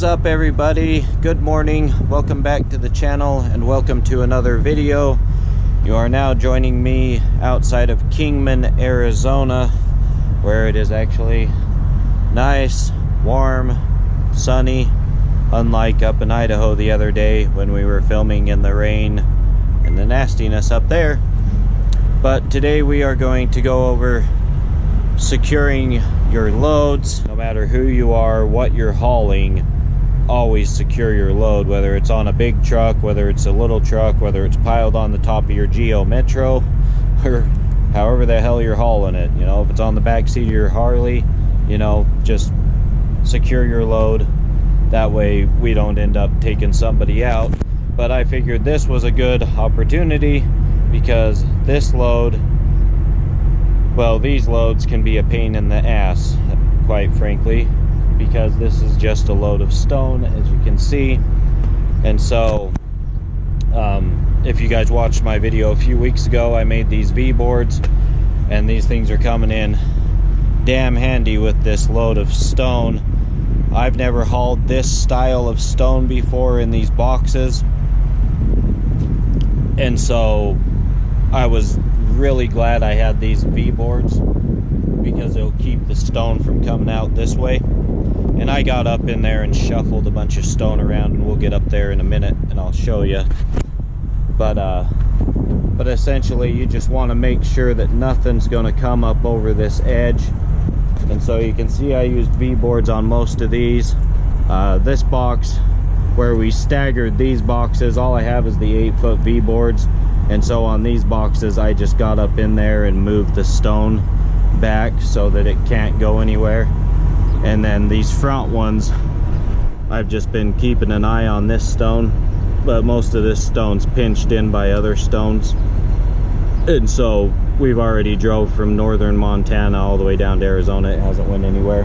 is up, everybody? Good morning, welcome back to the channel and welcome to another video. You are now joining me outside of Kingman, Arizona, where it is actually nice, warm, sunny, unlike up in Idaho the other day when we were filming in the rain and the nastiness up there. But today we are going to go over securing your loads. No matter who you are, what you're hauling, always secure your load, whether it's on a big truck, whether it's a little truck, whether it's piled on the top of your Geo Metro, or however the hell you're hauling it. You know, if it's on the back seat of your Harley, you know, just secure your load. That way we don't end up taking somebody out. But I figured this was a good opportunity because this load, well, these loads can be a pain in the ass, quite frankly, because this is just a load of stone, as you can see. And so if you guys watched my video a few weeks ago, I made these V-boards, and these things are coming in damn handy with this load of stone. I've never hauled this style of stone before in these boxes, and so I was really glad I had these V-boards because it'll keep the stone from coming out this way. And I got up in there and shuffled a bunch of stone around, and we'll get up there in a minute and I'll show you. But essentially you just want to make sure that nothing's going to come up over this edge. And so you can see I used V-boards on most of these. This box where we staggered these boxes, all I have is the 8-foot V-boards. And so on these boxes, I just got up in there and moved the stone back so that it can't go anywhere. And then these front ones, I've just been keeping an eye on this stone, but most of this stone's pinched in by other stones. And so we've already drove from northern Montana all the way down to Arizona. It hasn't went anywhere.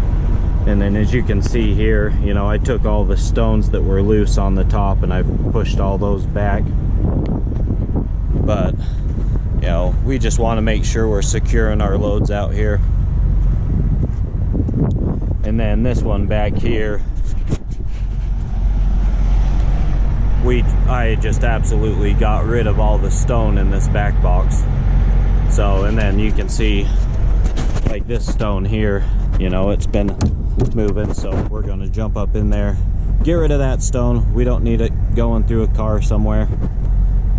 And then as you can see here, you know, I took all the stones that were loose on the top and I've pushed all those back. But, you know, we just want to make sure we're securing our loads out here. And then this one back here, I just absolutely got rid of all the stone in this back box. So, and then you can see, like this stone here, you know, it's been moving, so we're going to jump up in there, get rid of that stone. We don't need it going through a car somewhere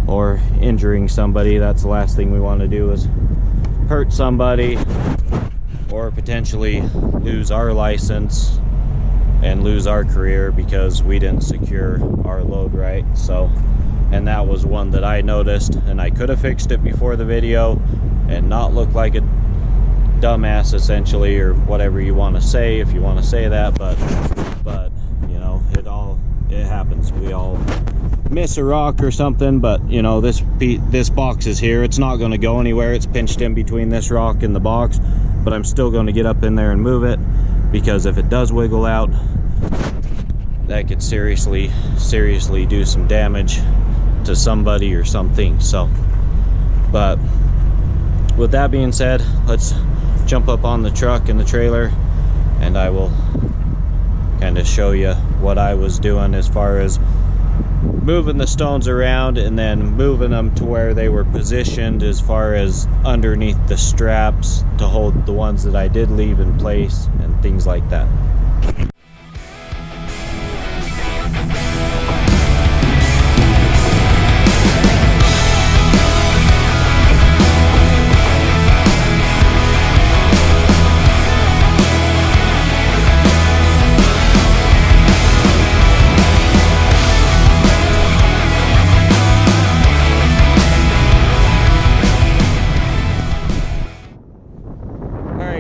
or injuring somebody. That's the last thing we want to do, is hurt somebody or potentially lose our license and lose our career because we didn't secure our load right. So, and that was one that I noticed, and I could have fixed it before the video and not look like a dumbass essentially, or whatever you want to say, if you want to say that. But you know, it happens. We all miss a rock or something. But you know, this box is here, it's not going to go anywhere. It's pinched in between this rock and the box, but I'm still going to get up in there and move it, because if it does wiggle out, that could seriously do some damage to somebody or something. So, but with that being said, let's jump up on the truck and the trailer, and I will kind of show you what I was doing as far as moving the stones around and then moving them to where they were positioned as far as underneath the straps to hold the ones that I did leave in place and things like that.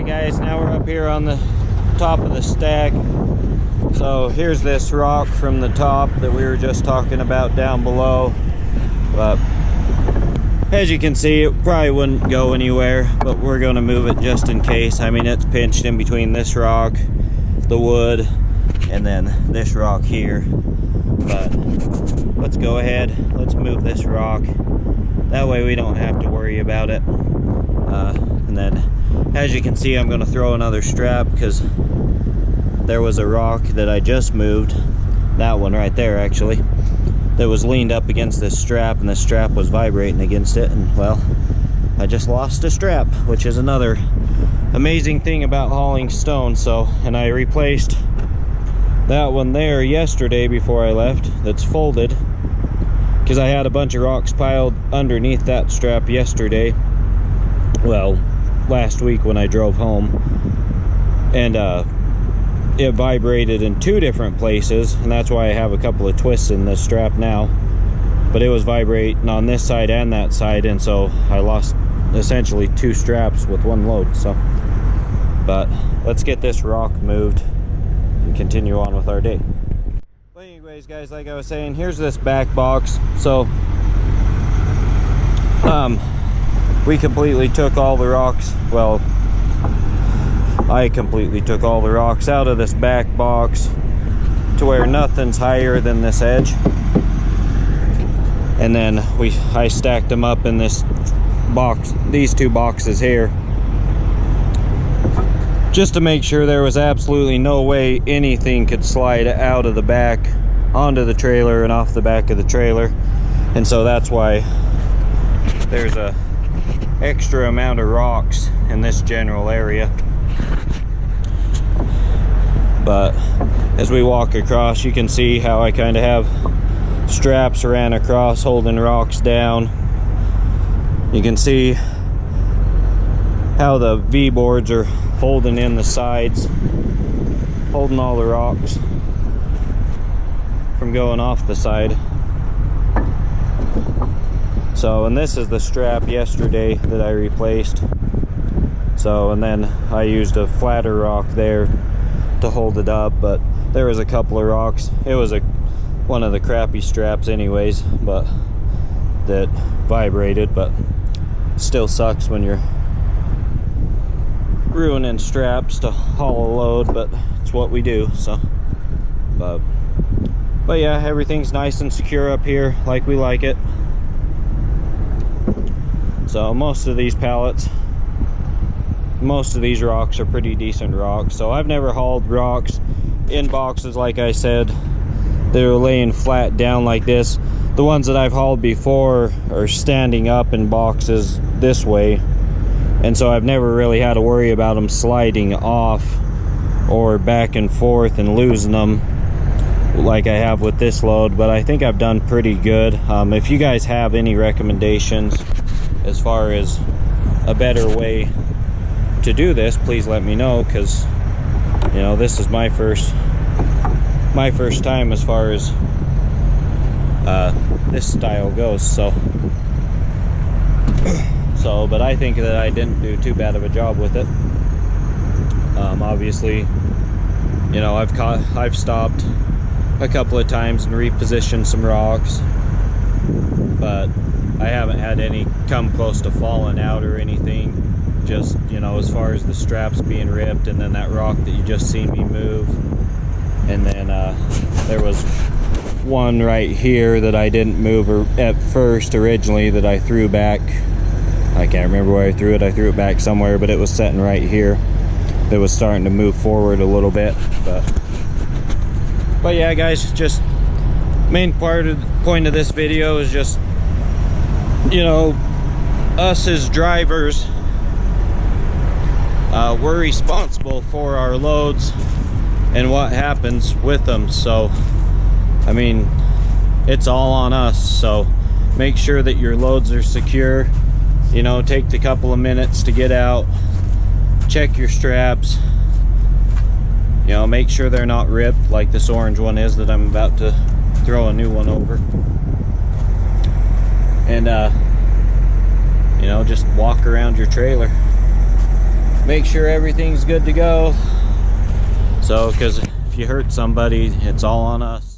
Guys, now we're up here on the top of the stack. So here's this rock from the top that we were just talking about down below. But as you can see, it probably wouldn't go anywhere, but we're going to move it just in case. I mean, it's pinched in between this rock, the wood, and then this rock here. But let's go ahead, let's move this rock. That way we don't have to worry about it. And then as you can see, I'm going to throw another strap because there was a rock that I just moved that one right there actually, that was leaned up against this strap, and the strap was vibrating against it, and well, I just lost a strap, which is another amazing thing about hauling stone. So, and I replaced that one there yesterday before I left, that's folded, because I had a bunch of rocks piled underneath that strap yesterday, well, last week when I drove home, and it vibrated in 2 different places, and that's why I have a couple of twists in this strap now. But it was vibrating on this side and that side, and so I lost essentially 2 straps with one load. So, but let's get this rock moved and continue on with our day. But anyways, guys, like I was saying, here's this back box. So we completely took all the rocks, well, I completely took all the rocks out of this back box to where nothing's higher than this edge, and then I stacked them up in this box, these 2 boxes here, just to make sure there was absolutely no way anything could slide out of the back onto the trailer and off the back of the trailer. And so that's why there's a extra amount of rocks in this general area. But as we walk across, you can see how I kind of have straps ran across holding rocks down. You can see how the V-boards are holding in the sides, holding all the rocks from going off the side. So, and this is the strap yesterday that I replaced. So, and then I used a flatter rock there to hold it up, but there was a couple of rocks. It was one of the crappy straps anyways, but that vibrated, but still sucks when you're ruining straps to haul a load, but it's what we do. So, but yeah, everything's nice and secure up here like we like it. So most of these pallets, most of these rocks are pretty decent rocks. So I've never hauled rocks in boxes, like I said, they're laying flat down like this. The ones that I've hauled before are standing up in boxes this way, and so I've never really had to worry about them sliding off or back and forth and losing them like I have with this load. But I think I've done pretty good. If you guys have any recommendations as far as a better way to do this, please let me know, because you know, this is my first time as far as this style goes. So but I think that I didn't do too bad of a job with it. Obviously, you know, I've stopped a couple of times and repositioned some rocks, but I haven't had any come close to falling out or anything. Just, you know, as far as the straps being ripped, and then that rock that you just seen me move, and then there was one right here that I didn't move at first originally, that I threw back. I can't remember where I threw it. I threw it back somewhere, but it was sitting right here. It was starting to move forward a little bit, but yeah, guys, just main point of this video is just, you know, us as drivers, we're responsible for our loads and what happens with them. So I mean, it's all on us. So make sure that your loads are secure. You know, take the couple of minutes to get out, check your straps, you know, make sure they're not ripped like this orange one is that I'm about to throw a new one over. And you know, just walk around your trailer, make sure everything's good to go. So, because if you hurt somebody, it's all on us.